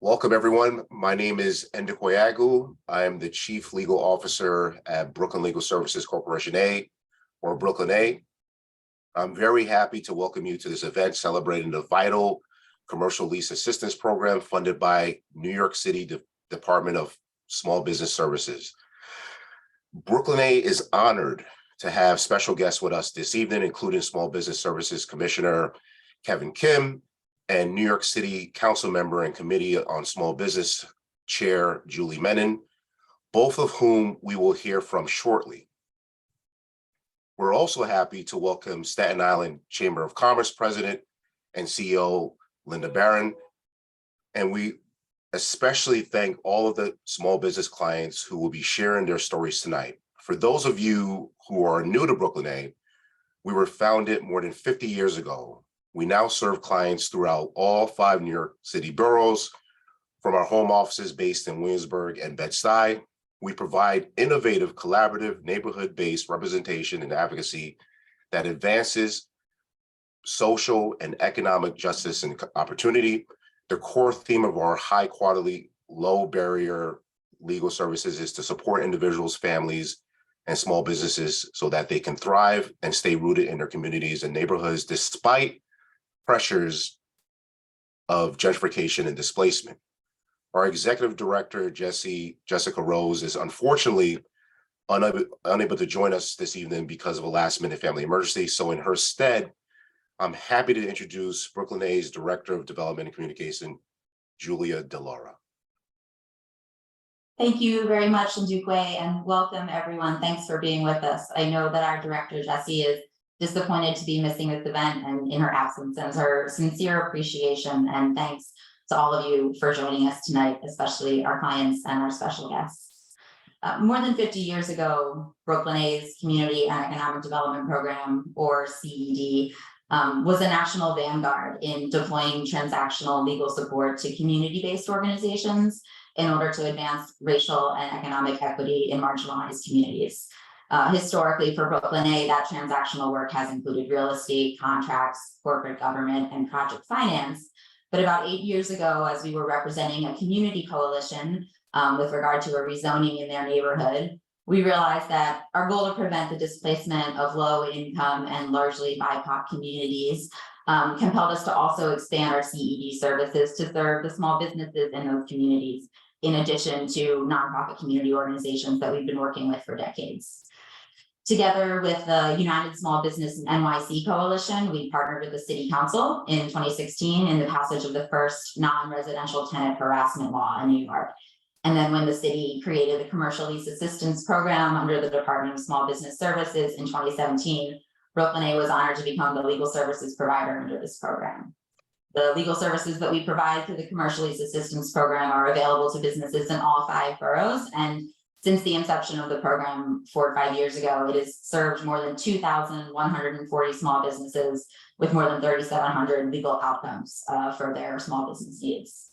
Welcome, everyone. My name is Ndikoyagu. I am the Chief Legal Officer at Brooklyn Legal Services Corporation A, or Brooklyn A. I'm very happy to welcome you to this event celebrating the vital Commercial Lease Assistance Program funded by New York City Department of Small Business Services. Brooklyn A is honored to have special guests with us this evening, including Small Business Services Commissioner Kevin Kim, and New York City Council Member and Committee on Small Business Chair Julie Menin, both of whom we will hear from shortly. We're also happy to welcome Staten Island Chamber of Commerce President and CEO Linda Baran, and we especially thank all of the small business clients who will be sharing their stories tonight. For those of you who are new to Brooklyn A, we were founded more than 50 years ago. We now serve clients throughout all 5 New York City boroughs. From our home offices based in Williamsburg and Bed-Stuy, we provide innovative, collaborative, neighborhood-based representation and advocacy that advances social and economic justice and opportunity. The core theme of our high-quality, low-barrier legal services is to support individuals, families, and small businesses so that they can thrive and stay rooted in their communities and neighborhoods despite pressures of gentrification and displacement. Our executive director, Jessica Rose, is unfortunately unable to join us this evening because of a last-minute family emergency. So in her stead, I'm happy to introduce Brooklyn A's Director of Development and Communication, Julia DeLaura. Thank you very much, Ndukwe, and welcome everyone. Thanks for being with us. I know that our director, Jessie, is disappointed to be missing this event, and in her absence sends her sincere appreciation and thanks to all of you for joining us tonight, especially our clients and our special guests. More than 50 years ago, Brooklyn A's Community and Economic Development Program, or CED, was a national vanguard in deploying transactional legal support to community-based organizations in order to advance racial and economic equity in marginalized communities. Historically, for Brooklyn A, that transactional work has included real estate, contracts, corporate government, and project finance. But about 8 years ago, as we were representing a community coalition with regard to a rezoning in their neighborhood, we realized that our goal to prevent the displacement of low-income and largely BIPOC communities compelled us to also expand our CED services to serve the small businesses in those communities, in addition to nonprofit community organizations that we've been working with for decades. Together with the United Small Business NYC Coalition, we partnered with the City Council in 2016 in the passage of the first non-residential tenant harassment law in New York. And then when the city created the Commercial Lease Assistance Program under the Department of Small Business Services in 2017, Brooklyn A was honored to become the legal services provider under this program. The legal services that we provide through the Commercial Lease Assistance Program are available to businesses in all 5 boroughs, and since the inception of the program 4 or 5 years ago, it has served more than 2,140 small businesses with more than 3,700 legal outcomes for their small business needs.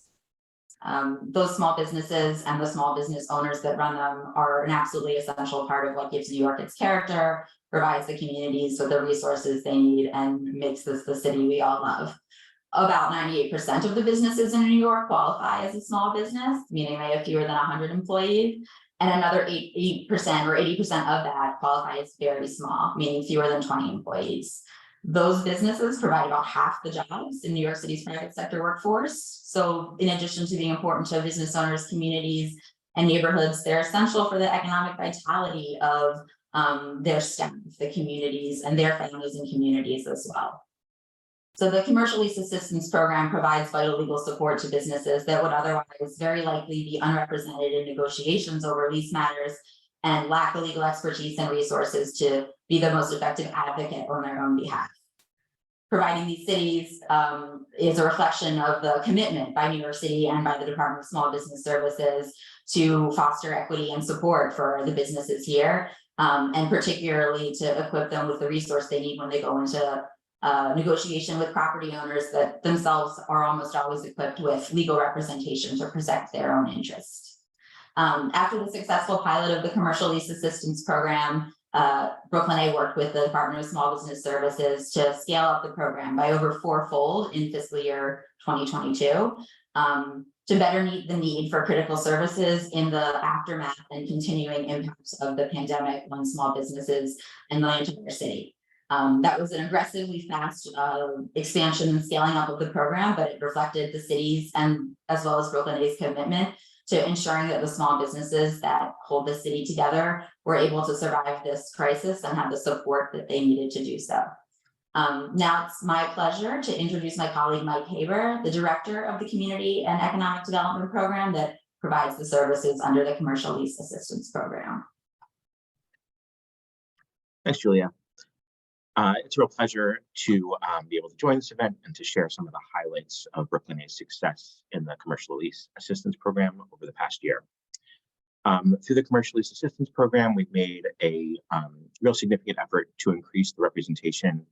Those small businesses and the small business owners that run them are an absolutely essential part of what gives New York its character, provides the communities with the resources they need, and makes this the city we all love. About 98% of the businesses in New York qualify as a small business, meaning they have fewer than 100 employees. And another 8% or 80% of that qualify as very small, meaning fewer than 20 employees. Those businesses provide about half the jobs in New York City's private sector workforce. So in addition to being important to business owners, communities, and neighborhoods, they're essential for the economic vitality of their staff, the communities, and their families and communities as well. So the Commercial Lease Assistance Program provides vital legal support to businesses that would otherwise very likely be unrepresented in negotiations over lease matters and lack the legal expertise and resources to be the most effective advocate on their own behalf. Providing these cities is a reflection of the commitment by New York City and by the Department of Small Business Services to foster equity and support for the businesses here, and particularly to equip them with the resource they need when they go into negotiation with property owners that themselves are almost always equipped with legal representation to protect their own interests. After the successful pilot of the Commercial Lease Assistance Program, Brooklyn A worked with the Department of Small Business Services to scale up the program by over 4-fold in fiscal year 2022. to better meet the need for critical services in the aftermath and continuing impacts of the pandemic on small businesses in the entire city. That was an aggressively fast expansion and scaling up of the program, but it reflected the city's and as well as Brooklyn A's commitment to ensuring that the small businesses that hold the city together were able to survive this crisis and have the support that they needed to do so. Now it's my pleasure to introduce my colleague, Mike Haber, the director of the Community and Economic Development Program that provides the services under the Commercial Lease Assistance Program. Thanks, Julia. It's a real pleasure to be able to join this event and to share some of the highlights of Brooklyn A's success in the Commercial Lease Assistance Program over the past year. Through the Commercial Lease Assistance Program, we've made a real significant effort to increase the representation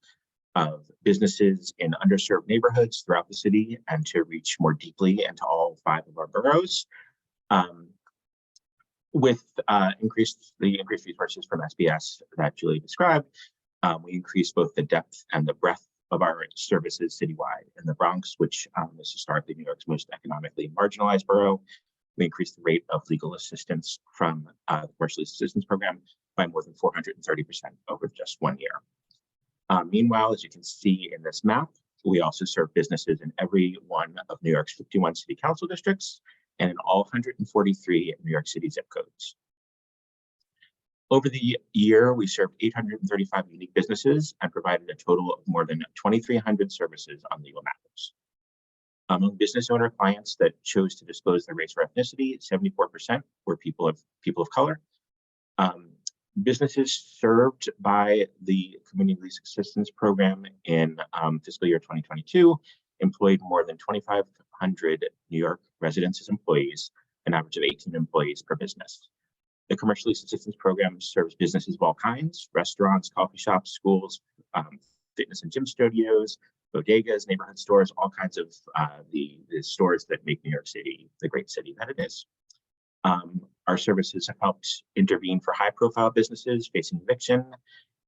of businesses in underserved neighborhoods throughout the city and to reach more deeply into all 5 of our boroughs. With the increased resources from SBS that Julia described, we increased both the depth and the breadth of our services citywide. In the Bronx, which is historically New York's most economically marginalized borough, we increased the rate of legal assistance from the Commercial Lease Assistance Program by more than 430% over just 1 year. Meanwhile, as you can see in this map, we also serve businesses in every one of New York's 51 city council districts and in all 143 New York City zip codes. Over the year, we served 835 unique businesses and provided a total of more than 2,300 services on legal matters. Among business owner clients that chose to disclose their race or ethnicity, 74% were people of color. Businesses served by the Community Lease Assistance Program in fiscal year 2022 employed more than 2,500 New York residents as employees, an average of 18 employees per business. The Commercial Lease Assistance Program serves businesses of all kinds: restaurants, coffee shops, schools, fitness and gym studios, bodegas, neighborhood stores, all kinds of the stores that make New York City the great city that it is. Our services have helped intervene for high-profile businesses facing eviction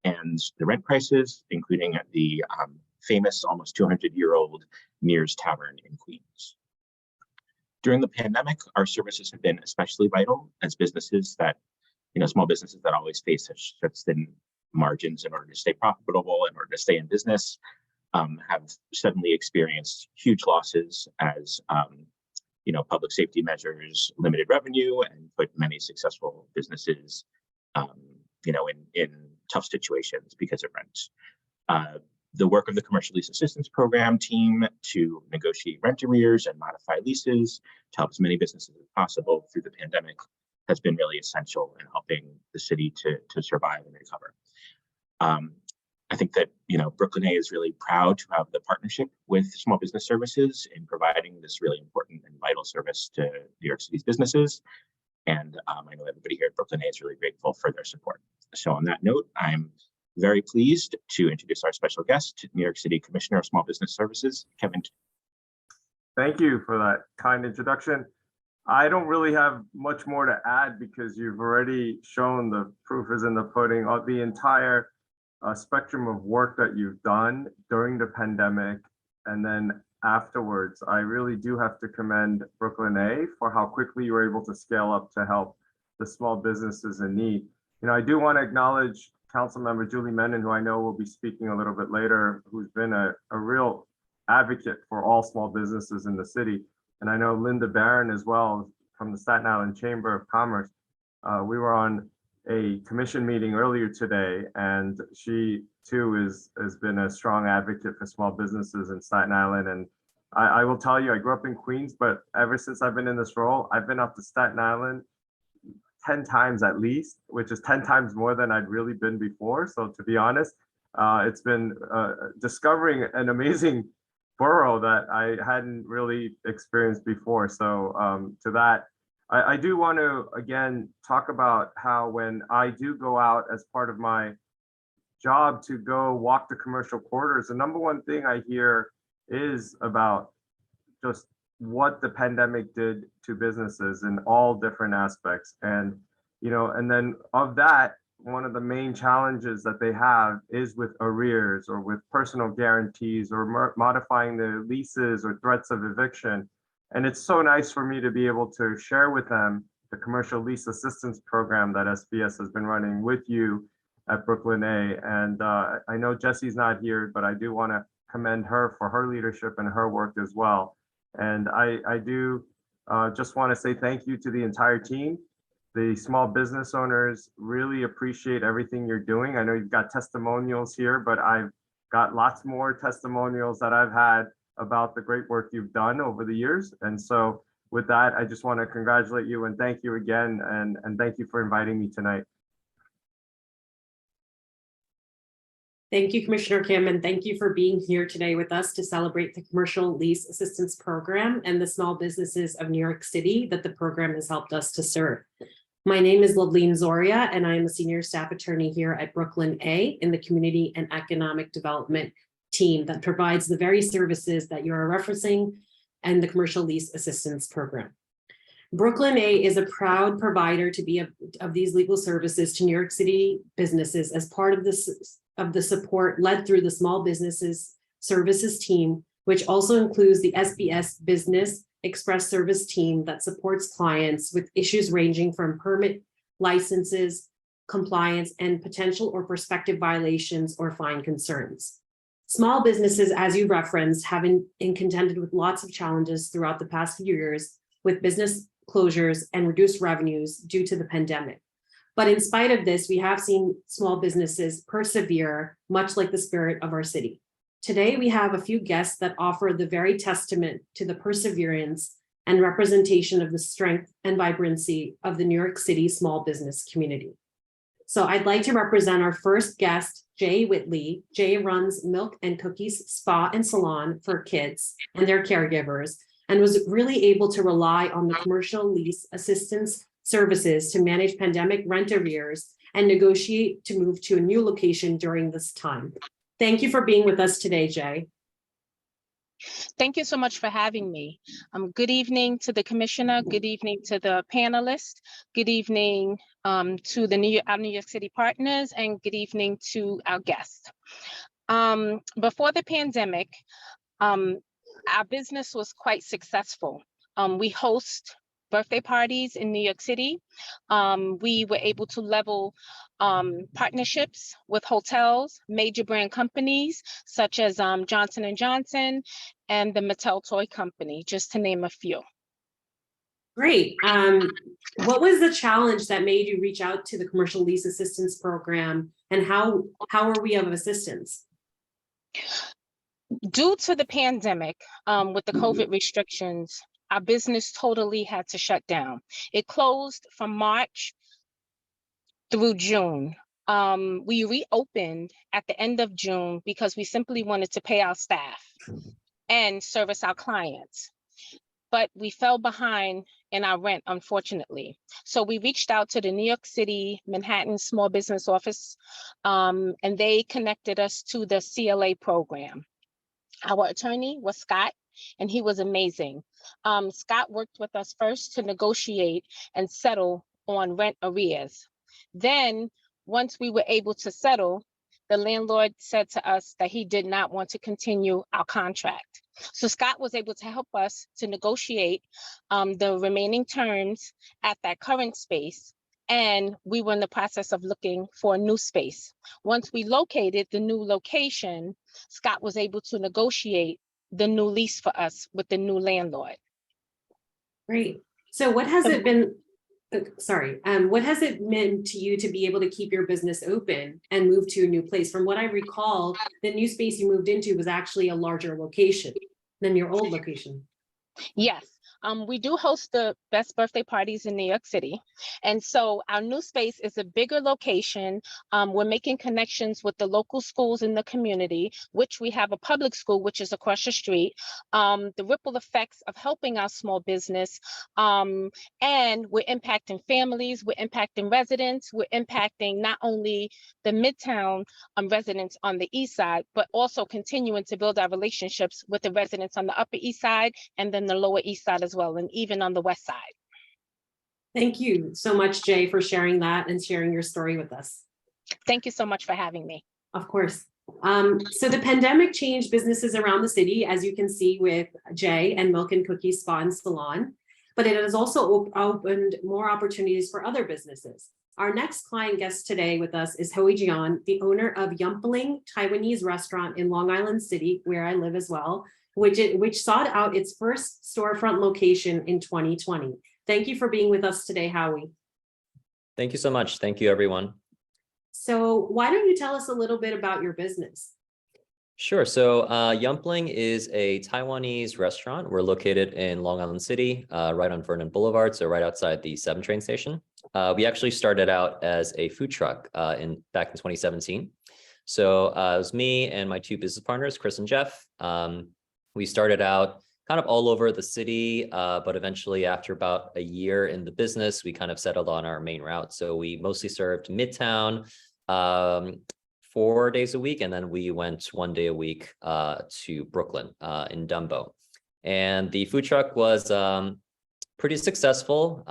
and the rent crisis, including the famous almost 200-year-old Mears Tavern in Queens. During the pandemic, our services have been especially vital as businesses that, small businesses that always face such thin margins in order to stay profitable, in order to stay in business, have suddenly experienced huge losses as public safety measures limited revenue and put many successful businesses, in tough situations because of rent. The work of the Commercial Lease Assistance Program team to negotiate rent arrears and modify leases to help as many businesses as possible through the pandemic has been really essential in helping the city to survive and recover. I think that Brooklyn A is really proud to have the partnership with Small Business Services in providing this really important and vital service to New York City's businesses. And I know everybody here at Brooklyn A is really grateful for their support. So on that note, I'm very pleased to introduce our special guest, New York City Commissioner of Small Business Services, Kevin. Thank you for that kind introduction. I don't really have much more to add because you've already shown the proof is in the pudding of the entire spectrum of work that you've done during the pandemic and then afterwards. I really do have to commend Brooklyn A for how quickly you were able to scale up to help the small businesses in need. I do want to acknowledge Councilmember Julie Menin, who I know will be speaking a little bit later, who's been a real advocate for all small businesses in the city. And I know Linda Baran as well from the Staten Island Chamber of Commerce. We were on a commission meeting earlier today, and she too has been a strong advocate for small businesses in Staten Island. And I will tell you, I grew up in Queens, but ever since I've been in this role, I've been up to Staten Island 10 times at least, which is 10 times more than I'd really been before. So to be honest, it's been discovering an amazing borough that I hadn't really experienced before. So to that, I do want to, again, talk about how when I do go out as part of my job to go walk the commercial corridors, the number one thing I hear is about just what the pandemic did to businesses in all different aspects. And, and then of that, one of the main challenges that they have is with arrears or with personal guarantees or modifying the leases or threats of eviction. And it's so nice for me to be able to share with them the Commercial Lease Assistance Program that SBS has been running with you at Brooklyn A. And I know Jesse's not here, but I do want to commend her for her leadership and her work as well. And I do just want to say thank you to the entire team. The small business owners really appreciate everything you're doing. I know you've got testimonials here, but I've got lots more testimonials that I've had about the great work you've done over the years. And so with that, I just want to congratulate you and thank you again. And thank you for inviting me tonight. Thank you, Commissioner Kim, and thank you for being here today with us to celebrate the Commercial Lease Assistance Program and the small businesses of New York City that the program has helped us to serve. My name is Loveleen Zoria, and I am a senior staff attorney here at Brooklyn A in the Community and Economic Development team that provides the very services that you are referencing and the Commercial Lease Assistance Program. Brooklyn A is a proud provider to be of these legal services to New York City businesses as part of the support led through the Small Businesses Services team, which also includes the SBS Business Express Service team that supports clients with issues ranging from permit licenses, compliance, and potential or prospective violations or fine concerns. Small businesses, as you referenced, have been contended with lots of challenges throughout the past few years with business closures and reduced revenues due to the pandemic. But in spite of this, we have seen small businesses persevere, much like the spirit of our city. Today, we have a few guests that offer the very testament to the perseverance and representation of the strength and vibrancy of the New York City small business community. So I'd like to represent our first guest, Jay Whitley. Jay runs Milk and Cookies Spa and Salon for kids and their caregivers, and was really able to rely on the Commercial Lease Assistance Services to manage pandemic rent arrears and negotiate to move to a new location during this time. Thank you for being with us today, Jay. Thank you so much for having me. Good evening to the commissioner. Good evening to the panelists. Good evening to our New York City partners, and good evening to our guests. Before the pandemic, our business was quite successful. We host birthday parties in New York City. We were able to level partnerships with hotels, major brand companies such as Johnson & Johnson and the Mattel Toy Company, just to name a few. Great. What was the challenge that made you reach out to the Commercial Lease Assistance Program, and how are we of assistance? Due to the pandemic, with the COVID restrictions, our business totally had to shut down. It closed from March through June. We reopened at the end of June because we simply wanted to pay our staff and service our clients. But we fell behind in our rent, unfortunately. So we reached out to the New York City, Manhattan Small Business Office, and they connected us to the CLA program. Our attorney was Scott, and he was amazing. Scott worked with us first to negotiate and settle on rent arrears. Then, once we were able to settle, the landlord said to us that he did not want to continue our contract. So Scott was able to help us to negotiate the remaining terms at that current space, and we were in the process of looking for a new space. Once we located the new location, Scott was able to negotiate the new lease for us with the new landlord. Great. So what has it been, what has it meant to you to be able to keep your business open and move to a new place? From what I recall, the new space you moved into was actually a larger location than your old location. Yes. We do host the best birthday parties in New York City. And so our new space is a bigger location. We're making connections with the local schools in the community, which we have a public school, which is across the street. The ripple effects of helping our small business. And we're impacting families, we're impacting residents, we're impacting not only the Midtown residents on the East Side, but also continuing to build our relationships with the residents on the Upper East Side and then the Lower East Side as well, and even on the West Side. Thank you so much, Jay, for sharing that and sharing your story with us. Thank you so much for having me. Of course. So the pandemic changed businesses around the city, as you can see with Jay and Milk and Cookie Spa and Salon, but it has also opened more opportunities for other businesses. Our next client guest today with us is Howie Jeon, the owner of Yumpling Taiwanese restaurant in Long Island City, where I live as well, which sought out its first storefront location in 2020. Thank you for being with us today, Howie. Thank you so much. Thank you, everyone. So why don't you tell us a little bit about your business? Sure. So Yumpling is a Taiwanese restaurant. We're located in Long Island City, right on Vernon Boulevard, so right outside the 7 train station. We actually started out as a food truck back in 2017. So it was me and my 2 business partners, Chris and Jeff. We started out kind of all over the city, but eventually after about a year in the business, we kind of settled on our main route. So we mostly served Midtown 4 days a week, and then we went 1 day a week to Brooklyn in Dumbo. And the food truck was pretty successful.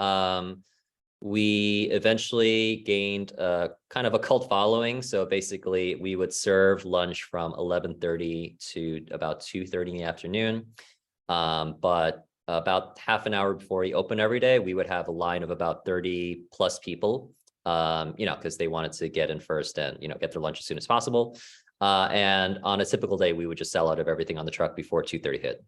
We eventually gained kind of a cult following. So basically we would serve lunch from 11:30 to about 2:30 in the afternoon. But about half an hour before we open every day, we would have a line of about 30 plus people, because they wanted to get in first and, get their lunch as soon as possible. And on a typical day, we would just sell out of everything on the truck before 2:30 hit.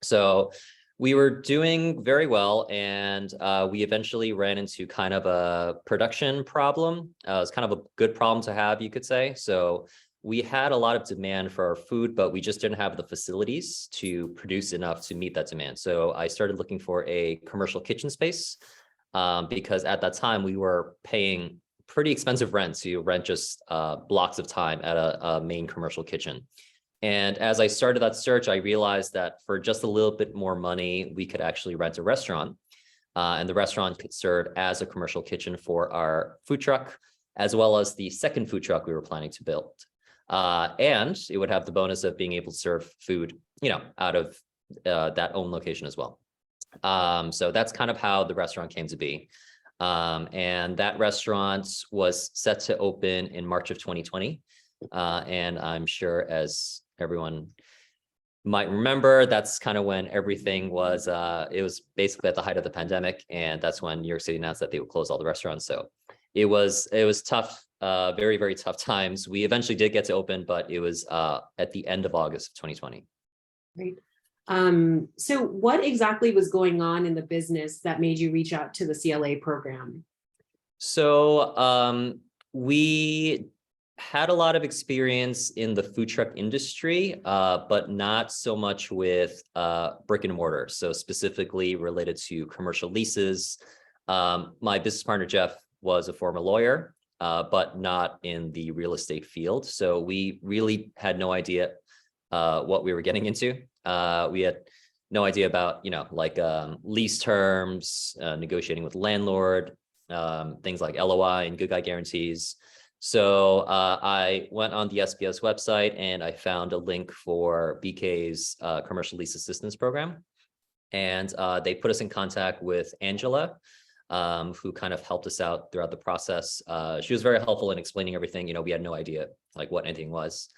So we were doing very well, and we eventually ran into kind of a production problem. It was kind of a good problem to have, you could say. So we had a lot of demand for our food, but we just didn't have the facilities to produce enough to meet that demand. So I started looking for a commercial kitchen space because at that time we were paying pretty expensive rent to rent just blocks of time at a main commercial kitchen. And as I started that search, I realized that for just a little bit more money, we could actually rent a restaurant. And the restaurant could serve as a commercial kitchen for our food truck, as well as the second food truck we were planning to build. And it would have the bonus of being able to serve food, out of that own location as well. So that's kind of how the restaurant came to be. And that restaurant was set to open in March of 2020. And I'm sure, as everyone might remember, that's kind of when everything was, it was basically at the height of the pandemic. And that's when New York City announced that they would close all the restaurants. So it was tough, very, very tough times. We eventually did get to open, but it was at the end of August of 2020. Great. So what exactly was going on in the business that made you reach out to the CLA program? So we had a lot of experience in the food truck industry, but not so much with brick and mortar. So specifically related to commercial leases. My business partner, Jeff, was a former lawyer, but not in the real estate field. So we really had no idea what we were getting into. We had no idea about, lease terms, negotiating with landlord, things like LOI and good guy guarantees. So I went on the SPS website and I found a link for BKA's Commercial Lease Assistance Program. And they put us in contact with Angela, who kind of helped us out throughout the process. She was very helpful in explaining everything. We had no idea what anything was.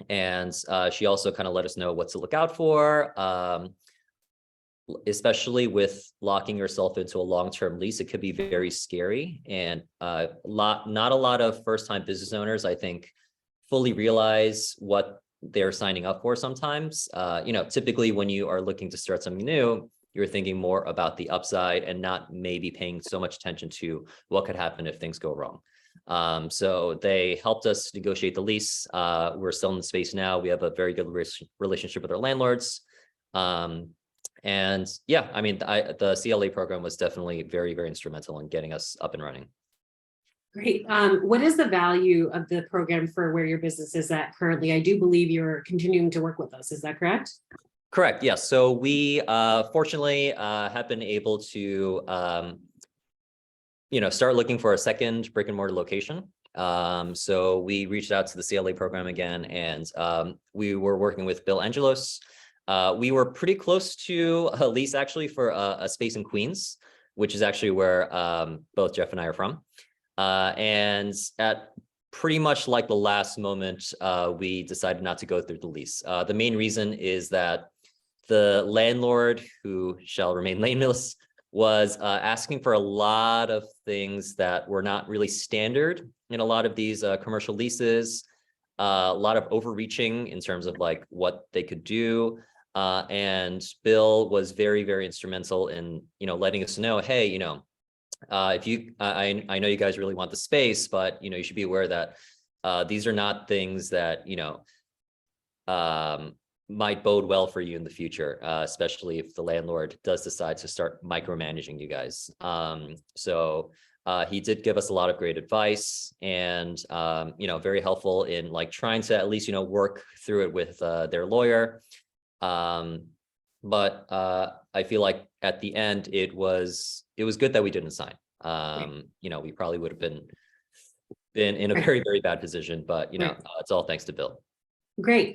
And she also kind of let us know what to look out for, especially with locking yourself into a long-term lease. It could be very scary, and not a lot of first-time business owners, I think, fully realize what they're signing up for sometimes. Typically when you are looking to start something new, you're thinking more about the upside and not maybe paying so much attention to what could happen if things go wrong. So they helped us negotiate the lease. We're still in the space now. We have a very good relationship with our landlords. And yeah, I mean, the CLA program was definitely very, very instrumental in getting us up and running. Great. What is the value of the program for where your business is at currently? I do believe you're continuing to work with us. Is that correct? Correct. Yes. So we fortunately have been able to start looking for a second brick and mortar location. So we reached out to the CLA program again, and we were working with Bill Angelos. We were pretty close to a lease actually for a space in Queens, which is actually where both Jeff and I are from. And at pretty much like the last moment, we decided not to go through the lease. The main reason is that the landlord, who shall remain nameless, was asking for a lot of things that were not really standard in a lot of these commercial leases, a lot of overreaching in terms of like what they could do. And Bill was very, very instrumental in, letting us know, hey, if you, I know you guys really want the space, but, you should be aware that these are not things that, might bode well for you in the future, especially if the landlord does decide to start micromanaging you guys. So he did give us a lot of great advice and, very helpful in like trying to at least, work through it with their lawyer. But I feel like at the end, it was good that we didn't sign. We probably would have been in a very, very bad position, but, it's all thanks to Bill. Great.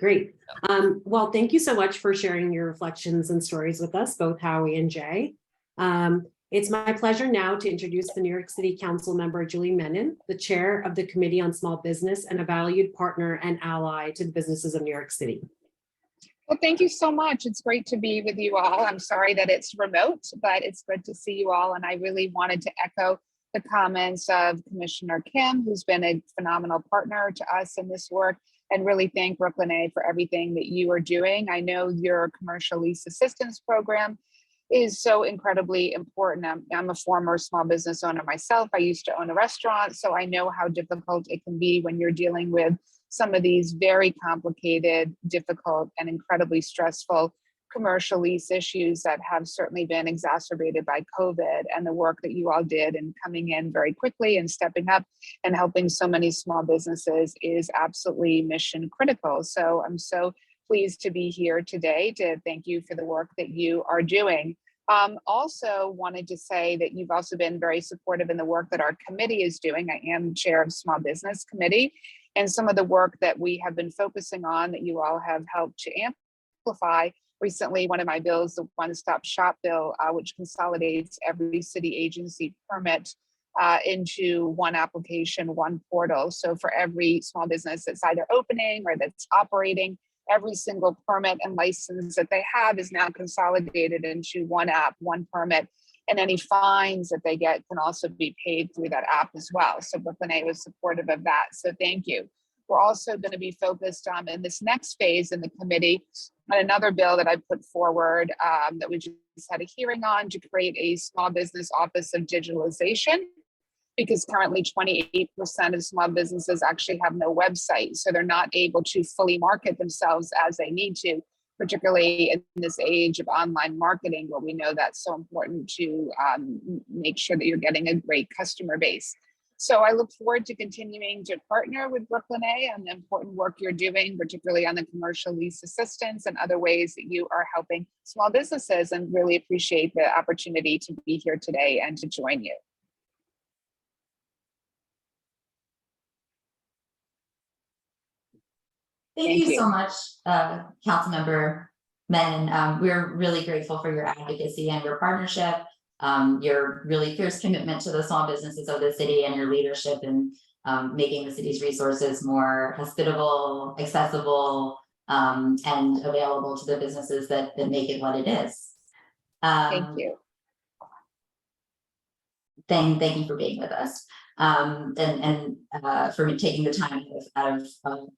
Well, thank you so much for sharing your reflections and stories with us, both Howie and Jay. It's my pleasure now to introduce the New York City Council member, Julie Menin, the chair of the Committee on Small Business and a valued partner and ally to the businesses of New York City. Well, thank you so much. It's great to be with you all. I'm sorry that it's remote, but it's good to see you all. And I really wanted to echo the comments of Commissioner Kim, who's been a phenomenal partner to us in this work, and really thank Brooklyn A for everything that you are doing. I know your Commercial Lease Assistance Program is so incredibly important. I'm a former small business owner myself. I used to own a restaurant, so I know how difficult it can be when you're dealing with some of these very complicated, difficult, and incredibly stressful commercial lease issues that have certainly been exacerbated by COVID, and the work that you all did in coming in very quickly and stepping up and helping so many small businesses is absolutely mission critical. So I'm so pleased to be here today to thank you for the work that you are doing. Also wanted to say that you've also been very supportive in the work that our committee is doing. I am chair of Small Business Committee, and some of the work that we have been focusing on that you all have helped to amplify. Recently, one of my bills, the one-stop shop bill, which consolidates every city agency permit into one application, one portal. So for every small business that's either opening or that's operating, every single permit and license that they have is now consolidated into one app, one permit, and any fines that they get can also be paid through that app as well. So Brooklyn A was supportive of that. So thank you. We're also going to be focused on in this next phase in the committee on another bill that I put forward that we just had a hearing on to create a small business office of digitalization, because currently 28% of small businesses actually have no website. So they're not able to fully market themselves as they need to, particularly in this age of online marketing, where we know that's so important to make sure that you're getting a great customer base. So I look forward to continuing to partner with Brooklyn A on the important work you're doing, particularly on the commercial lease assistance and other ways that you are helping small businesses, and really appreciate the opportunity to be here today and to join you. Thank you so much, Councilmember Menin. We're really grateful for your advocacy and your partnership, your really fierce commitment to the small businesses of the city, and your leadership in making the city's resources more hospitable, accessible, and available to the businesses that make it what it is. Thank you. Thank you for being with us. And for taking the time out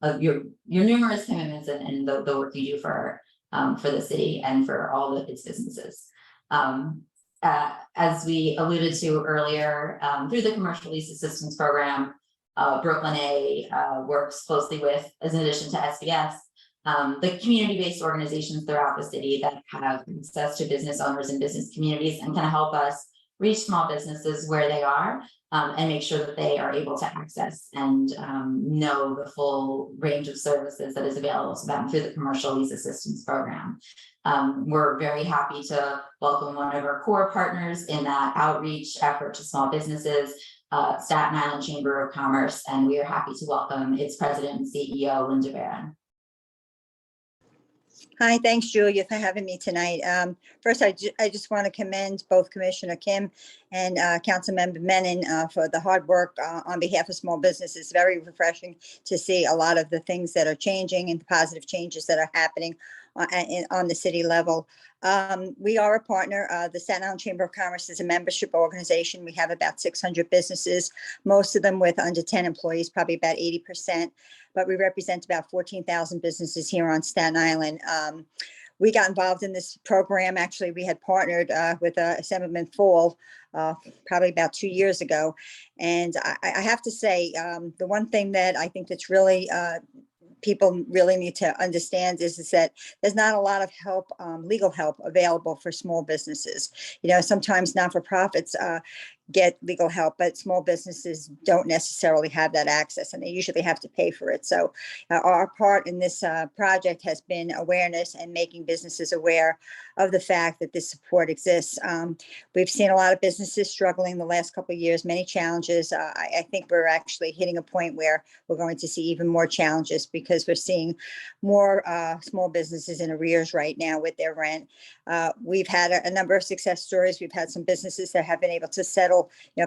of your numerous commitments and the work you do for the city and for all of its businesses. As we alluded to earlier, through the Commercial Lease Assistance Program, Brooklyn A works closely with, as in addition to SBS, the community-based organizations throughout the city that have access to business owners and business communities and can help us reach small businesses where they are, and make sure that they are able to access and know the full range of services that is available to them through the Commercial Lease Assistance Program. We're very happy to welcome one of our core partners in that outreach effort to small businesses, Staten Island Chamber of Commerce, and we are happy to welcome its president and CEO, Lydia Baran. Hi, thanks, Julia, for having me tonight. First, I just want to commend both Commissioner Kim and Councilmember Menin for the hard work on behalf of small businesses. It's very refreshing to see a lot of the things that are changing and the positive changes that are happening on the city level. We are a partner. The Staten Island Chamber of Commerce is a membership organization. We have about 600 businesses, most of them with under 10 employees, probably about 80%. But we represent about 14,000 businesses here on Staten Island. We got involved in this program. Actually, we had partnered with Assemblyman Fall probably about 2 years ago. And I have to say, the one thing that I think that's really people really need to understand is that there's not a lot of help, legal help available for small businesses. You know, sometimes not-for-profits get legal help, but small businesses don't necessarily have that access, and they usually have to pay for it. So our part in this project has been awareness and making businesses aware of the fact that this support exists. We've seen a lot of businesses struggling the last couple of years, many challenges. I think we're actually hitting a point where we're going to see even more challenges because we're seeing more small businesses in arrears right now with their rent. We've had a number of success stories. We've had some businesses that have been able to settle,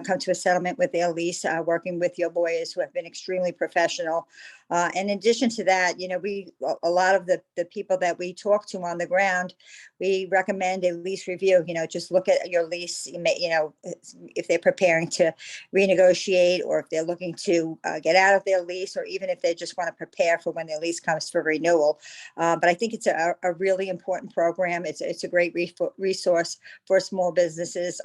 come to a settlement with their lease, working with your lawyers who have been extremely professional. And in addition to that, a lot of the people that we talk to on the ground, we recommend a lease review. Just look at your lease, if they're preparing to renegotiate or if they're looking to get out of their lease, or even if they just want to prepare for when their lease comes for renewal. But I think it's a really important program. It's a great resource for small businesses.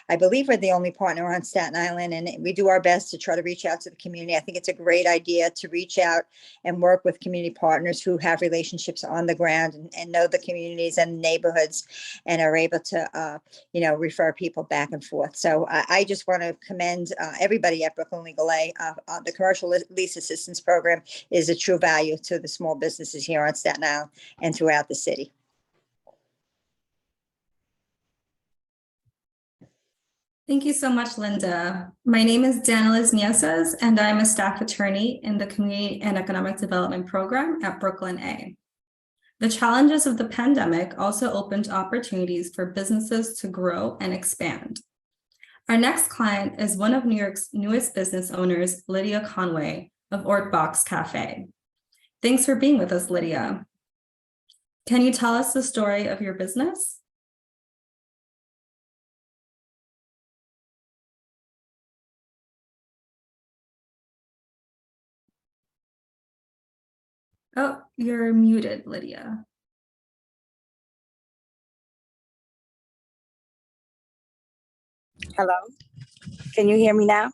I believe we're the only partner on Staten Island, and we do our best to try to reach out to the community. I think it's a great idea to reach out and work with community partners who have relationships on the ground and know the communities and neighborhoods and are able to, refer people back and forth. So I just want to commend everybody at Brooklyn Legal Aid. The Commercial Lease Assistance Program is a true value to the small businesses here on Staten Island and throughout the city. Thank you so much, Linda. My name is Daniela Miesas, and I'm a staff attorney in the Community and Economic Development Program at Brooklyn A. The challenges of the pandemic also opened opportunities for businesses to grow and expand. Our next client is one of New York's newest business owners, Lydia Conway of Ourtbox Cafe. Thanks for being with us, Lydia. Can you tell us the story of your business? Oh, you're muted, Lydia. Hello, can you hear me now?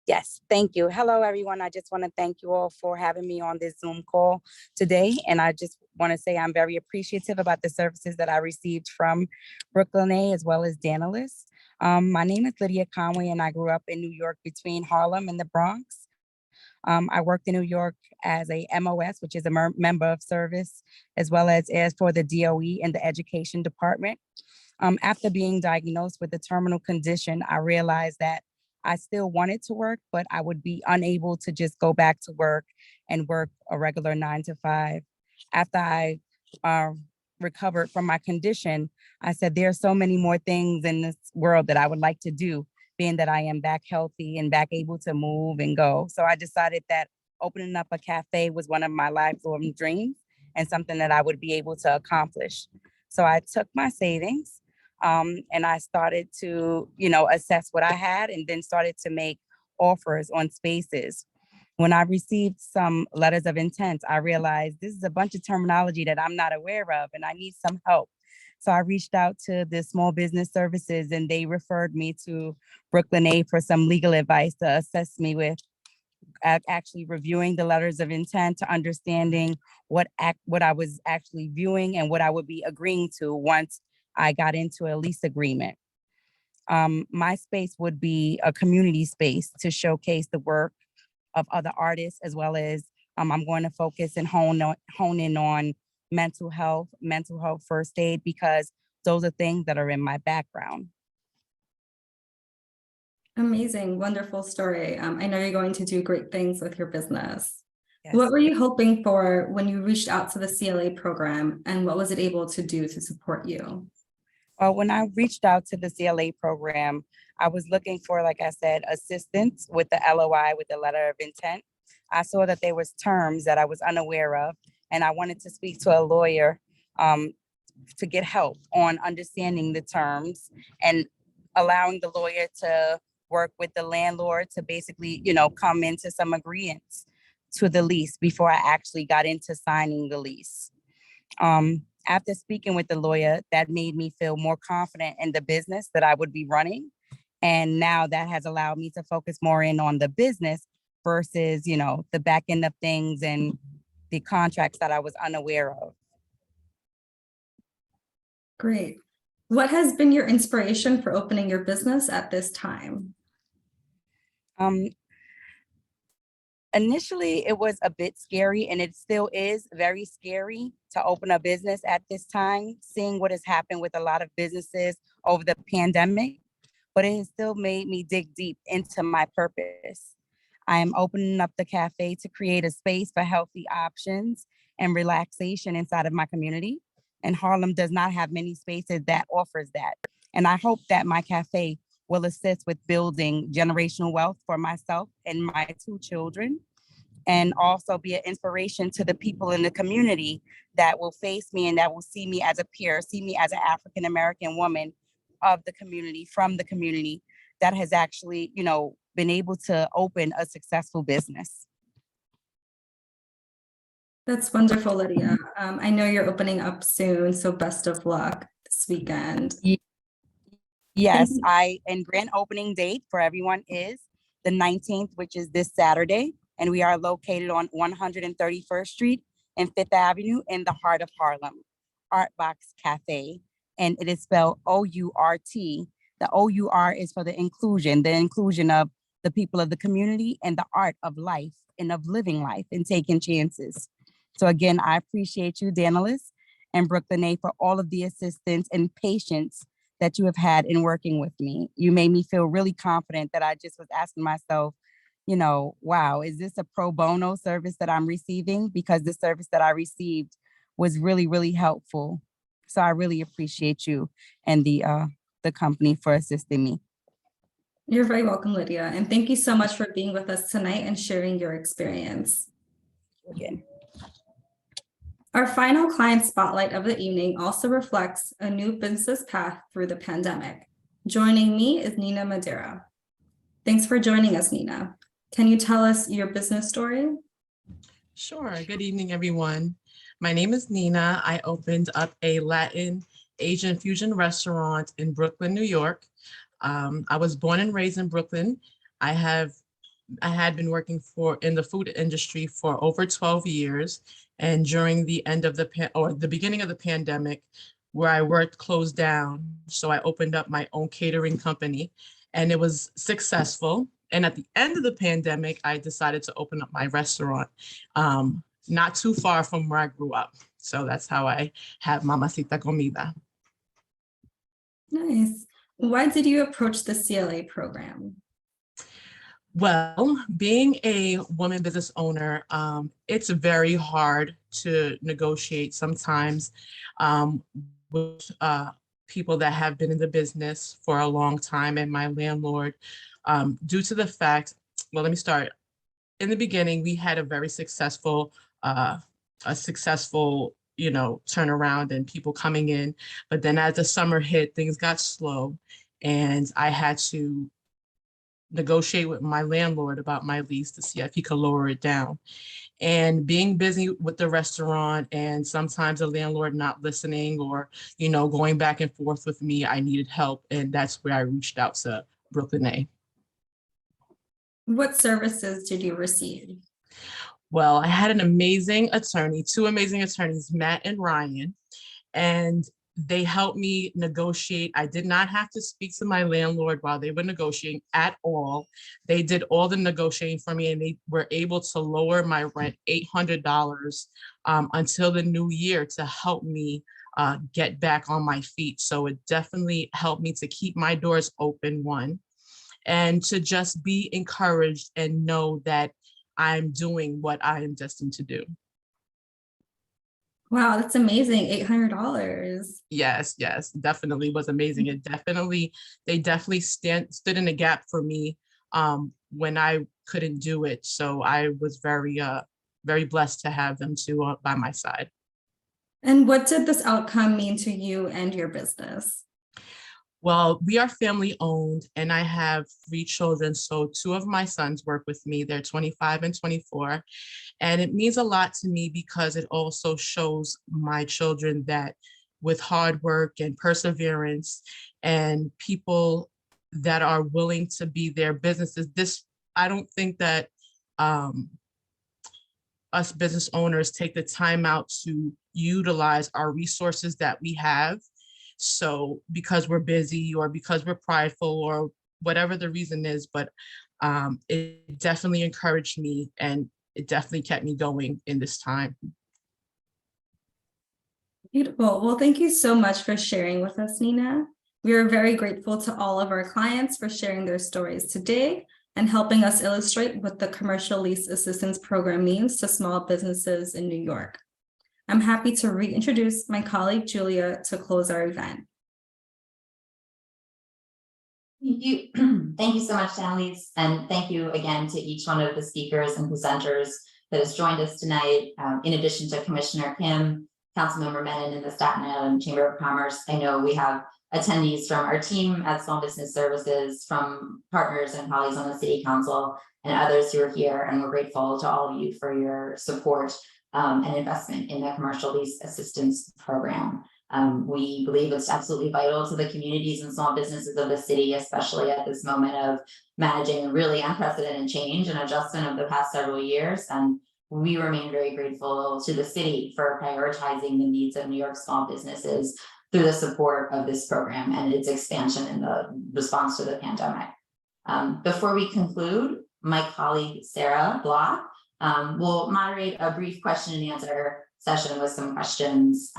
Yes, thank you. Hello, everyone. I just want to thank you all for having me on this Zoom call today. And I just want to say I'm very appreciative about the services that I received from Brooklyn A as well as Danilis. My name is Lydia Conway, and I grew up in New York between Harlem and the Bronx. I worked in New York as a MOS, which is a member of service, as well as for the DOE in the education department. After being diagnosed with a terminal condition, I realized that I still wanted to work, but I would be unable to just go back to work and work a regular 9 to 5. After I recovered from my condition, I said, there are so many more things in this world that I would like to do, being that I am back healthy and back able to move and go. So I decided that opening up a cafe was one of my lifelong dreams and something that I would be able to accomplish. So I took my savings and I started to, assess what I had, and then started to make offers on spaces. When I received some letters of intent, I realized this is a bunch of terminology that I'm not aware of and I need some help. So I reached out to the Small Business Services, and they referred me to Brooklyn A for some legal advice to assist me with actually reviewing the letters of intent, to understanding what I was actually viewing and what I would be agreeing to once I got into a lease agreement. My space would be a community space to showcase the work of other artists, as well as I'm going to focus and hone in on mental health first aid, because those are things that are in my background. Amazing, wonderful story. I know you're going to do great things with your business. Yes. What were you hoping for when you reached out to the CLA program, and what was it able to do to support you? Well, when I reached out to the CLA program, I was looking for, like I said, assistance with the LOI, with the letter of intent. I saw that there was terms that I was unaware of, and I wanted to speak to a lawyer to get help on understanding the terms and allowing the lawyer to work with the landlord to basically, come into some agreements to the lease before I actually got into signing the lease. After speaking with the lawyer, that made me feel more confident in the business that I would be running. And now that has allowed me to focus more in on the business versus, the back end of things and the contracts that I was unaware of. Great. What has been your inspiration for opening your business at this time? Initially, it was a bit scary, and it still is very scary to open a business at this time, seeing what has happened with a lot of businesses over the pandemic, but it has still made me dig deep into my purpose. I am opening up the cafe to create a space for healthy options and relaxation inside of my community. And Harlem does not have many spaces that offers that. And I hope that my cafe will assist with building generational wealth for myself and my 2 children, and also be an inspiration to the people in the community that will face me and that will see me as a peer, see me as an African-American woman of the community, from the community, that has actually, been able to open a successful business. That's wonderful, Lydia. I know you're opening up soon, so best of luck this weekend. Yes, and grand opening date for everyone is the 19th, which is this Saturday. And we are located on 131st Street and 5th Avenue in the heart of Harlem. Ourtbox Cafe, and it is spelled O-U-R-T. The O-U-R is for the inclusion of the people of the community and the art of life and of living life and taking chances. So again, I appreciate you, Danilis and Brooklyn A, for all of the assistance and patience that you have had in working with me. You made me feel really confident that I just was asking myself, wow, is this a pro bono service that I'm receiving? Because the service that I received was really, really helpful. So I really appreciate you and the company for assisting me. You're very welcome, Lydia. And thank you so much for being with us tonight and sharing your experience. Again. Our final client spotlight of the evening also reflects a new business path through the pandemic. Joining me is Nina Madera. Thanks for joining us, Nina. Can you tell us your business story? Sure. Good evening, everyone. My name is Nina. I opened up a Latin Asian fusion restaurant in Brooklyn, New York. I was born and raised in Brooklyn. I had been working in the food industry for over 12 years. And during the the beginning of the pandemic, where I worked closed down. So I opened up my own catering company, and it was successful. And at the end of the pandemic, I decided to open up my restaurant, not too far from where I grew up. So that's how I have Mamacita Comida. Nice. Why did you approach the CLA program? Well, being a woman business owner, it's very hard to negotiate sometimes with people that have been in the business for a long time, and my landlord, due to the fact, well, let me start. In the beginning, we had a very successful, turnaround and people coming in. But then as the summer hit, things got slow, and I had to negotiate with my landlord about my lease to see if he could lower it down. And being busy with the restaurant, and sometimes the landlord not listening or, going back and forth with me, I needed help. And that's where I reached out to Brooklyn A. What services did you receive? Well, I had an amazing attorney, 2 amazing attorneys, Matt and Ryan, and they helped me negotiate. I did not have to speak to my landlord while they were negotiating at all. They did all the negotiating for me, and they were able to lower my rent $800 until the new year to help me get back on my feet. So it definitely helped me to keep my doors open, one, and to just be encouraged and know that I'm doing what I am destined to do. Wow, that's amazing. $800. Yes, yes, definitely was amazing. They definitely stood in the gap for me when I couldn't do it. So I was very blessed to have them by my side. And what did this outcome mean to you and your business? Well, we are family owned and I have 3 children. So 2 of my sons work with me. They're 25 and 24. And it means a lot to me because it also shows my children that with hard work and perseverance and people that are willing to be their businesses, I don't think that us business owners take the time out to utilize our resources that we have. So because we're busy or because we're prideful or whatever the reason is, but it definitely encouraged me and it definitely kept me going in this time. Beautiful. Well, thank you so much for sharing with us, Nina. We are very grateful to all of our clients for sharing their stories today and helping us illustrate what the Commercial Lease Assistance Program means to small businesses in New York. I'm happy to reintroduce my colleague, Julia, to close our event. Thank you. Thank you so much, Annalise. And thank you again to each one of the speakers and presenters that has joined us tonight. In addition to Commissioner Kim, Councilmember Menin and the Staten Island Chamber of Commerce, I know we have attendees from our team at Small Business Services, from partners and colleagues on the City Council, and others who are here. And we're grateful to all of you for your support and investment in the Commercial Lease Assistance Program. We believe it's absolutely vital to the communities and small businesses of the city, especially at this moment of managing really unprecedented change and adjustment of the past several years. And we remain very grateful to the city for prioritizing the needs of New York small businesses through the support of this program and its expansion in the response to the pandemic. Before we conclude, my colleague Sarah Block will moderate a brief question and answer session with some questions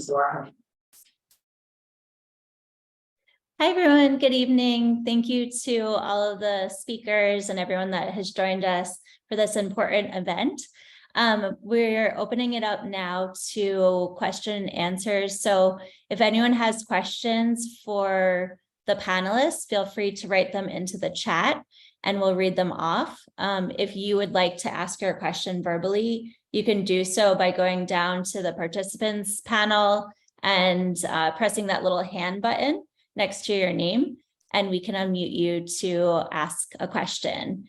for our. Hi, everyone. Good evening. Thank you to all of the speakers and everyone that has joined us for this important event. We're opening it up now to question and answers. So if anyone has questions for the panelists, feel free to write them into the chat and we'll read them off. If you would like to ask your question verbally, you can do so by going down to the participants panel and pressing that little hand button next to your name, and we can unmute you to ask a question.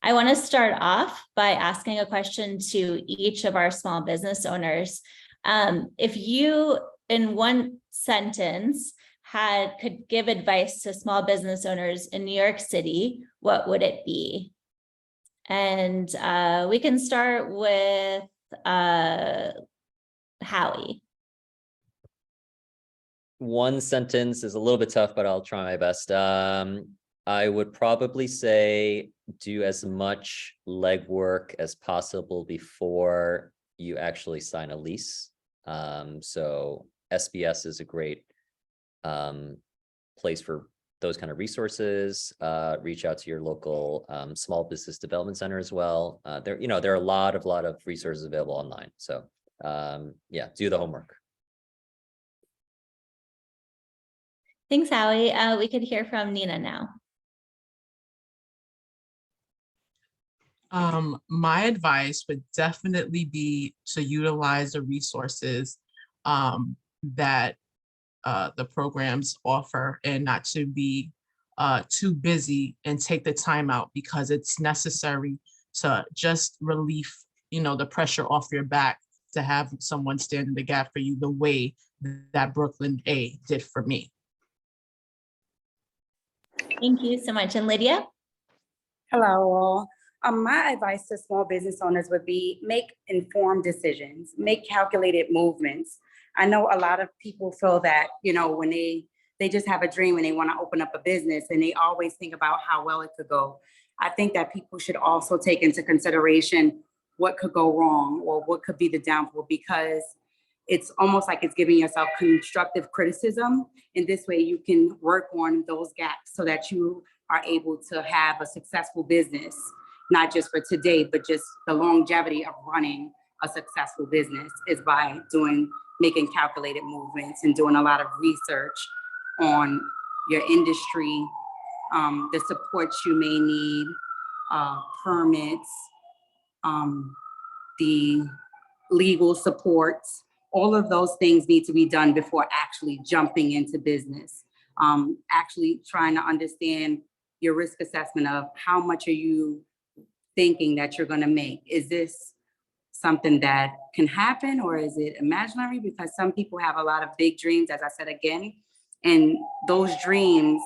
I want to start off by asking a question to each of our small business owners. If you, in one sentence, could give advice to small business owners in New York City, what would it be? And we can start with Howie. One sentence is a little bit tough, but I'll try my best. I would probably say do as much legwork as possible before you actually sign a lease. So SBS is a great place for those kind of resources. Reach out to your local small business development center as well. There are a lot of resources available online. So yeah, do the homework. Thanks, Howie. We could hear from Nina now. My advice would definitely be to utilize the resources that the programs offer and not to be too busy and take the time out because it's necessary to just relieve, the pressure off your back to have someone stand in the gap for you the way that Brooklyn A did for me. Thank you so much. And Lydia? Hello, all. My advice to small business owners would be make informed decisions, make calculated movements. I know a lot of people feel that, when they just have a dream and they want to open up a business and they always think about how well it could go. I think that people should also take into consideration what could go wrong or what could be the downfall, because it's almost like it's giving yourself constructive criticism. In this way, you can work on those gaps so that you are able to have a successful business, not just for today, but just the longevity of running a successful business is by making calculated movements and doing a lot of research on your industry, the supports you may need, permits, the legal supports. All of those things need to be done before actually jumping into business. Actually trying to understand your risk assessment of how much are you thinking that you're going to make? Is this something that can happen, or is it imaginary? Because some people have a lot of big dreams, as I said again, and those dreams,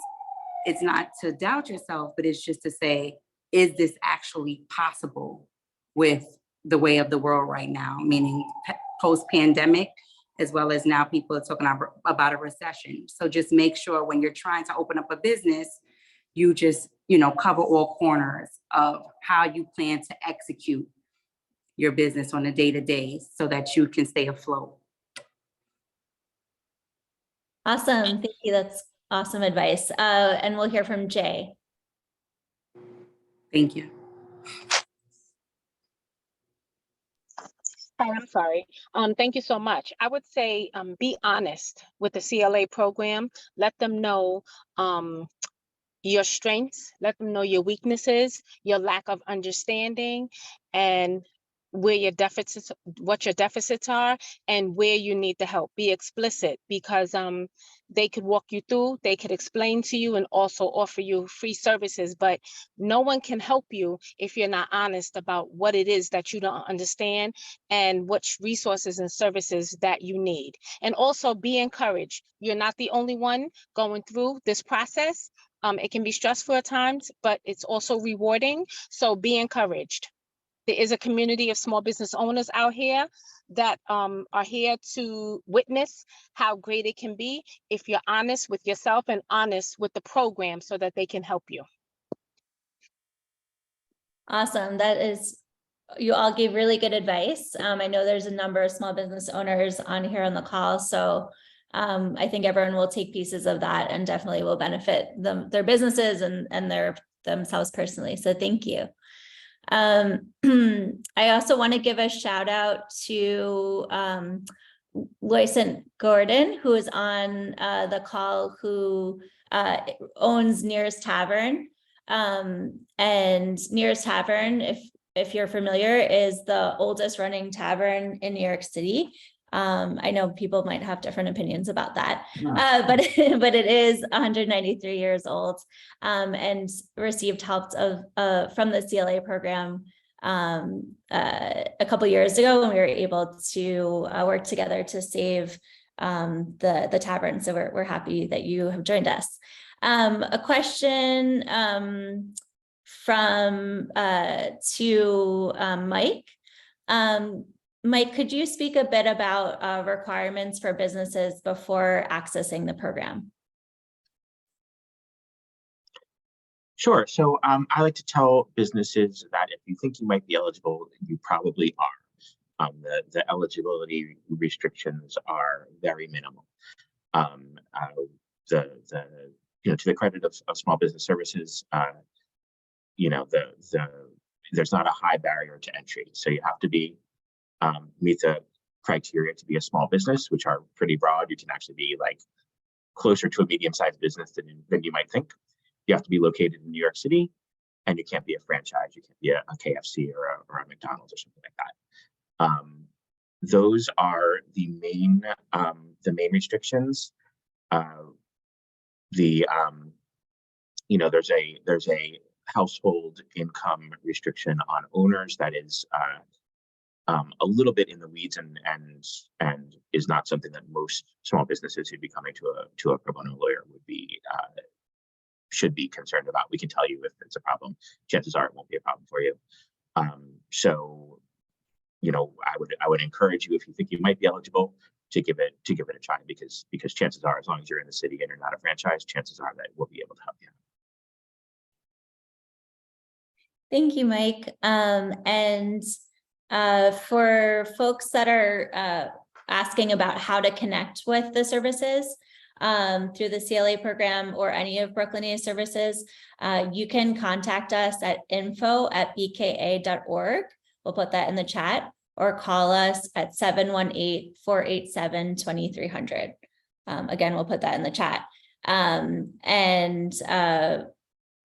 it's not to doubt yourself, but it's just to say, is this actually possible with the way of the world right now, meaning post-pandemic, as well as now people are talking about a recession. So just make sure when you're trying to open up a business, you just, cover all corners of how you plan to execute your business on a day-to-day so that you can stay afloat. Awesome. Thank you. That's awesome advice. And we'll hear from Jay. Thank you. Hi, I'm sorry. Thank you so much. I would say be honest with the CLA program. Let them know your strengths, let them know your weaknesses, your lack of understanding, and where your deficits, what your deficits are, and where you need the help. Be explicit, because they could walk you through, they could explain to you, and also offer you free services, but no one can help you if you're not honest about what it is that you don't understand and which resources and services that you need. And also be encouraged. You're not the only one going through this process. It can be stressful at times, but it's also rewarding. So be encouraged. There is a community of small business owners out here that are here to witness how great it can be if you're honest with yourself and honest with the program so that they can help you. Awesome. That is, you all gave really good advice. I know there's a number of small business owners on here on the call, so I think everyone will take pieces of that and definitely will benefit their businesses and themselves personally. So thank you. I also want to give a shout out to Loycent Gordon, who is on the call, who owns Nearest Tavern. And Nearest Tavern, if you're familiar, is the oldest running tavern in New York City. I know people might have different opinions about that, but it is 193 years old, and received help from the CLA program a couple years ago when we were able to work together to save the tavern. So we're happy that you have joined us. A question to Mike. Mike, could you speak a bit about requirements for businesses before accessing the program? Sure. So I like to tell businesses that if you think you might be eligible, you probably are. The eligibility restrictions are very minimal. To the credit of Small Business Services, there's not a high barrier to entry. So you have to meet the criteria to be a small business, which are pretty broad. You can actually be like closer to a medium-sized business than you might think. You have to be located in New York City, and you can't be a franchise. You can't be a KFC or a McDonald's or something like that. Those are the main restrictions. There's a household income restriction on owners that is a little bit in the weeds and is not something that most small businesses who'd be coming to a pro bono lawyer should be concerned about. We can tell you if it's a problem. Chances are it won't be a problem for you. So I would encourage you, if you think you might be eligible, to give it a try, because chances are, as long as you're in the city and you're not a franchise, chances are that we'll be able to help you. Thank you, Mike. And for folks that are asking about how to connect with the services, through the CLA program or any of Brooklyn A services, you can contact us at info@bka.org. We'll put that in the chat, or call us at 718-487-2300. Again, we'll put that in the chat.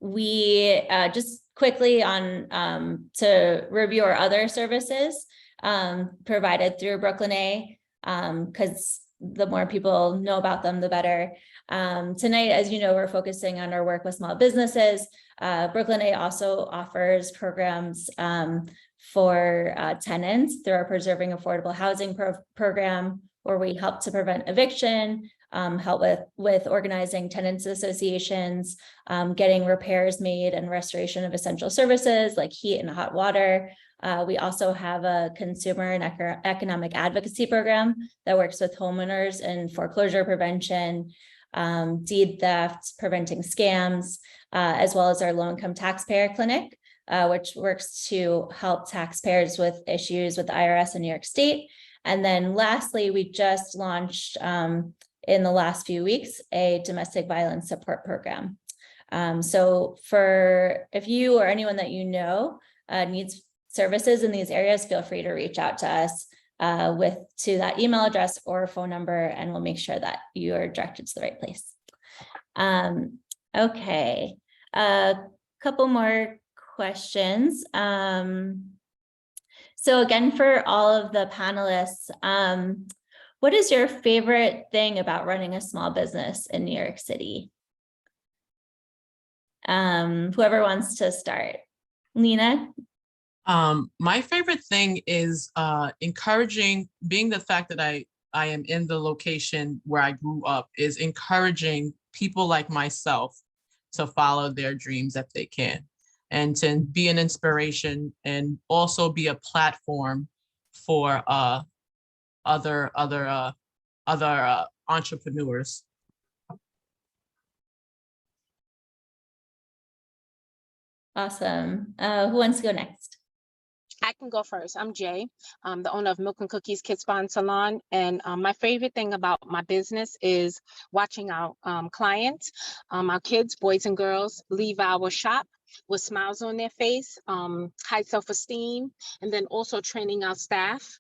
We just quickly on to review our other services provided through Brooklyn A, because the more people know about them, the better. Tonight, as you know, we're focusing on our work with small businesses. Brooklyn A also offers programs for tenants through our Preserving Affordable Housing program, where we help to prevent eviction, help with organizing tenants associations, getting repairs made and restoration of essential services like heat and hot water. We also have a consumer and economic advocacy program that works with homeowners in foreclosure prevention, deed theft, preventing scams, as well as our low-income taxpayer clinic, which works to help taxpayers with issues with the IRS in New York State. And then lastly, we just launched in the last few weeks a domestic violence support program. So if you or anyone that you know needs services in these areas, feel free to reach out to us to that email address or phone number, and we'll make sure that you are directed to the right place. Okay, a couple more questions. So again, for all of the panelists, what is your favorite thing about running a small business in New York City? Whoever wants to start. Lena? My favorite thing is encouraging, being the fact that I am in the location where I grew up, is encouraging people like myself to follow their dreams if they can, and to be an inspiration and also be a platform for other entrepreneurs. Awesome. Who wants to go next? I can go first. I'm Jay. I'm the owner of Milk and Cookies Kids Spa and Salon. And my favorite thing about my business is watching our clients, our kids, boys and girls, leave our shop with smiles on their face, high self-esteem, and then also training our staff.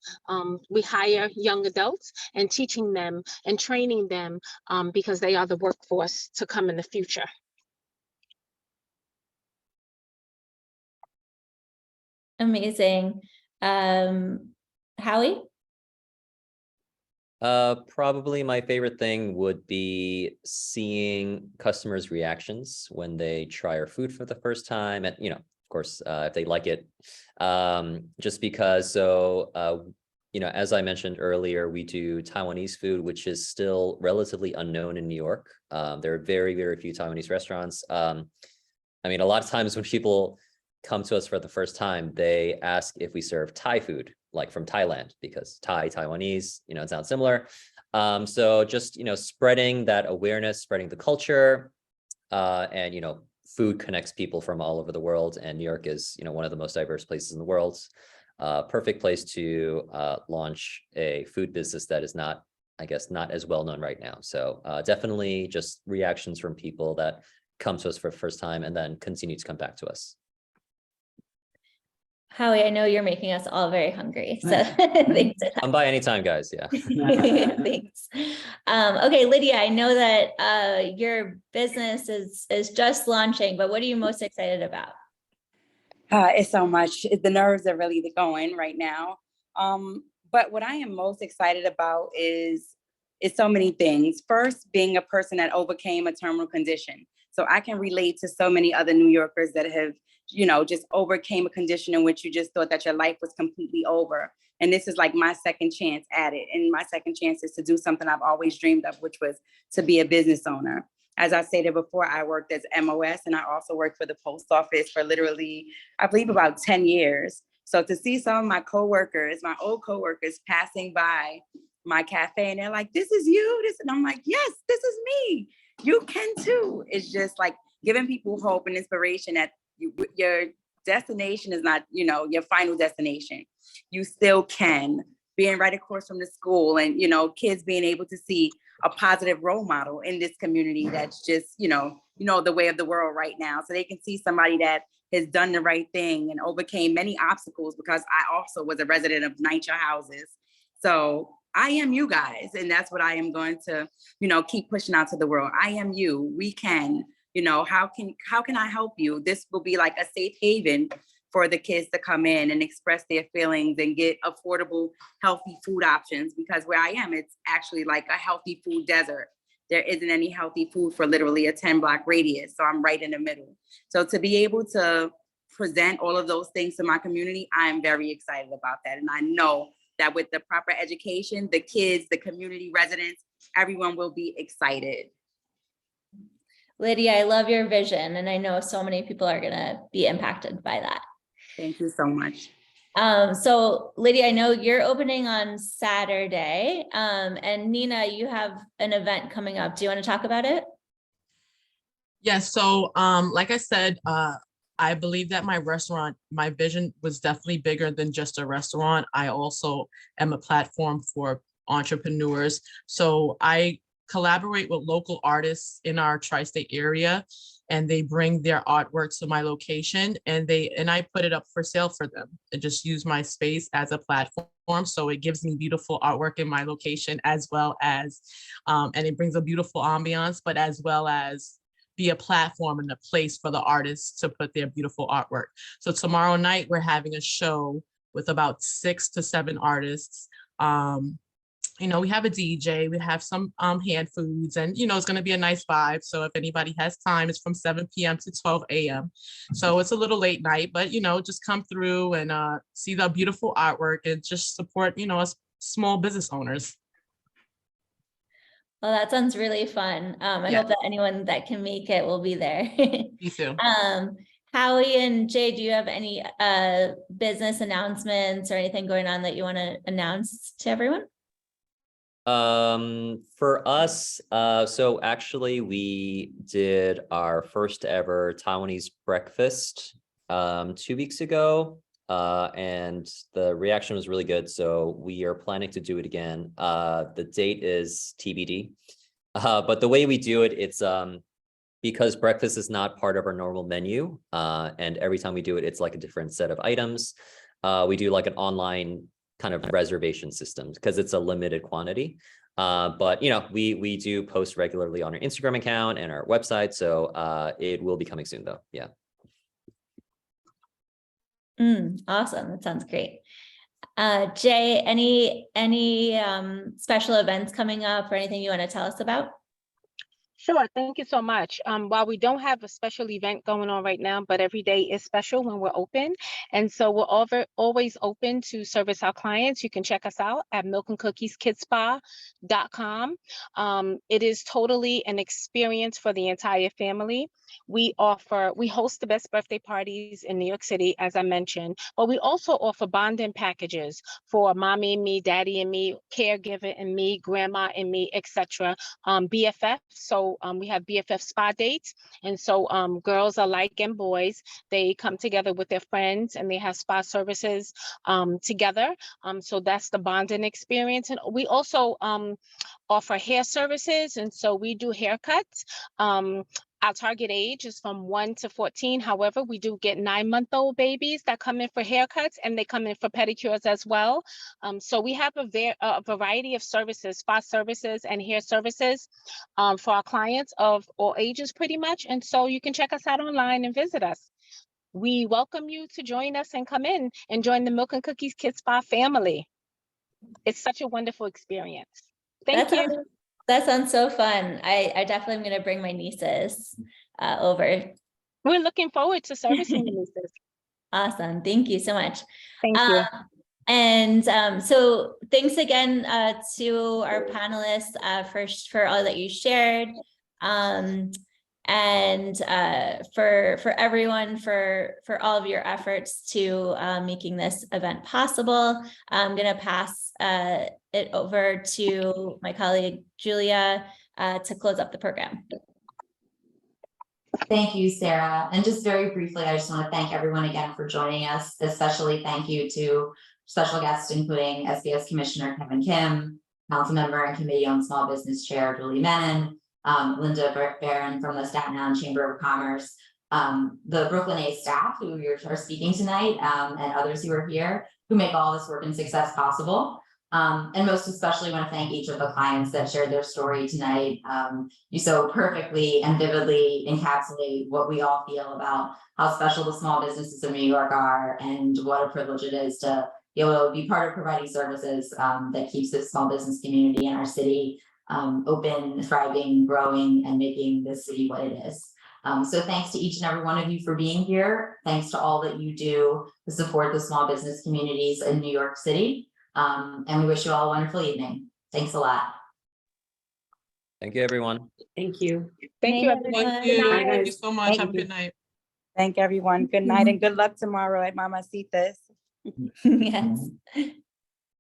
We hire young adults and teaching them and training them because they are the workforce to come in the future. Amazing. Howie? Probably my favorite thing would be seeing customers' reactions when they try our food for the first time, and of course, if they like it. Just because, as I mentioned earlier, we do Taiwanese food, which is still relatively unknown in New York. There are very, very few Taiwanese restaurants. A lot of times when people come to us for the first time, they ask if we serve Thai food, like from Thailand, because Taiwanese, it sounds similar. So just, spreading that awareness, spreading the culture, and, food connects people from all over the world. And New York is, one of the most diverse places in the world. Perfect place to launch a food business that is not as well known right now. So definitely just reactions from people that come to us for the first time and then continue to come back to us. Howie, I know you're making us all very hungry, so thanks. Come by anytime, guys. Yeah. Thanks. Okay, Lydia, I know that your business is just launching, but what are you most excited about? It's so much. The nerves are really going right now. But what I am most excited about is so many things. First, being a person that overcame a terminal condition. So I can relate to so many other New Yorkers that have just overcame a condition in which you just thought that your life was completely over. And this is like my second chance at it. And my second chance is to do something I've always dreamed of, which was to be a business owner. As I stated before, I worked as MOS, and I also worked for the post office for literally, I believe, about 10 years. So to see some of my coworkers, my old coworkers, passing by my cafe, and they're like, "This is you?" And I'm like, "Yes, this is me. You can too." It's just like giving people hope and inspiration that your destination is not, your final destination. You still can. Being right across from the school, and, kids being able to see a positive role model in this community that's just, the way of the world right now. So they can see somebody that has done the right thing and overcame many obstacles, because I also was a resident of NYCHA houses. So I am you guys, and that's what I am going to, keep pushing out to the world. I am you. We can, how can I help you? This will be like a safe haven for the kids to come in and express their feelings and get affordable, healthy food options, because where I am, it's actually like a healthy food desert. There isn't any healthy food for literally a 10-block radius. So I'm right in the middle. So to be able to present all of those things to my community, I'm very excited about that. And I know that with the proper education, the kids, the community residents, everyone will be excited. Lydia, I love your vision, and I know so many people are gonna be impacted by that. Thank you so much. So Lydia, I know you're opening on Saturday, and Nina, you have an event coming up. Do you want to talk about it? Yes, so like I said, I believe that my vision was definitely bigger than just a restaurant. I also am a platform for entrepreneurs. So I collaborate with local artists in our tri-state area, and they bring their artwork to my location, and I put it up for sale for them and just use my space as a platform. So it gives me beautiful artwork in my location, as well as, and it brings a beautiful ambiance, but as well as be a platform and a place for the artists to put their beautiful artwork. So tomorrow night, we're having a show with about 6 to 7 artists. We have a DJ, we have some hand foods, and it's going to be a nice vibe. So if anybody has time, it's from 7 p.m. to 12 a.m. So it's a little late night, but just come through and see the beautiful artwork and just support us small business owners. Well, that sounds really fun. I hope that anyone that can make it will be there. Me too. Howie and Jay, do you have any business announcements or anything going on that you want to announce to everyone? For us, so actually we did our first ever Taiwanese breakfast 2 weeks ago, and the reaction was really good. So we are planning to do it again. The date is TBD, but the way we do it, it's because breakfast is not part of our normal menu, and every time we do it, it's like a different set of items. We do like an online kind of reservation systems because it's a limited quantity. But we do post regularly on our Instagram account and our website. So it will be coming soon though. Yeah. Awesome. That sounds great. Jay, any special events coming up or anything you want to tell us about? Sure, thank you so much. While we don't have a special event going on right now, but every day is special when we're open. And so we're always open to service our clients. You can check us out at milkandcookieskidspa.com. It is totally an experience for the entire family. We host the best birthday parties in New York City, as I mentioned, but we also offer bonding packages for mommy and me, daddy and me, caregiver and me, grandma and me, etc. BFF. So we have BFF spa dates. And so girls alike and boys, they come together with their friends and they have spa services together. So that's the bonding experience. And we also offer hair services. And so we do haircuts. Our target age is from 1 to 14. However, we do get 9-month-old babies that come in for haircuts, and they come in for pedicures as well. So we have a variety of services, spa services and hair services for our clients of all ages pretty much. And so you can check us out online and visit us. We welcome you to join us and come in and join the Milk and Cookies Kids Spa family. It's such a wonderful experience. Thank you. That sounds so fun. I definitely am going to bring my nieces over. We're looking forward to servicing the nieces. Awesome. Thank you so much. Thank you. And so thanks again to our panelists for all that you shared. And for everyone for all of your efforts to making this event possible. I'm going to pass it over to my colleague Julia to close up the program. Thank you, Sarah. And just very briefly, I just want to thank everyone again for joining us. Especially thank you to special guests, including SBS Commissioner Kevin Kim, Councilmember and Committee on Small Business Chair Julie Menin, Linda Baran from the Staten Island Chamber of Commerce, the Brooklyn A staff who are speaking tonight, and others who are here who make all this work and success possible. And most especially want to thank each of the clients that shared their story tonight. You so perfectly and vividly encapsulate what we all feel about how special the small businesses of New York are and what a privilege it is to be able to be part of providing services that keeps this small business community in our city open, thriving, growing, and making this city what it is. So thanks to each and every one of you for being here. Thanks to all that you do to support the small business communities in New York City. And we wish you all a wonderful evening. Thanks a lot. Thank you, everyone. Thank you. Thank you, Night, everyone. Thank everyone. you. Bye, Thank you guys. so much. Thank Have a you. good night. Thank everyone. Good night and good luck tomorrow at Mamacita's. Yes.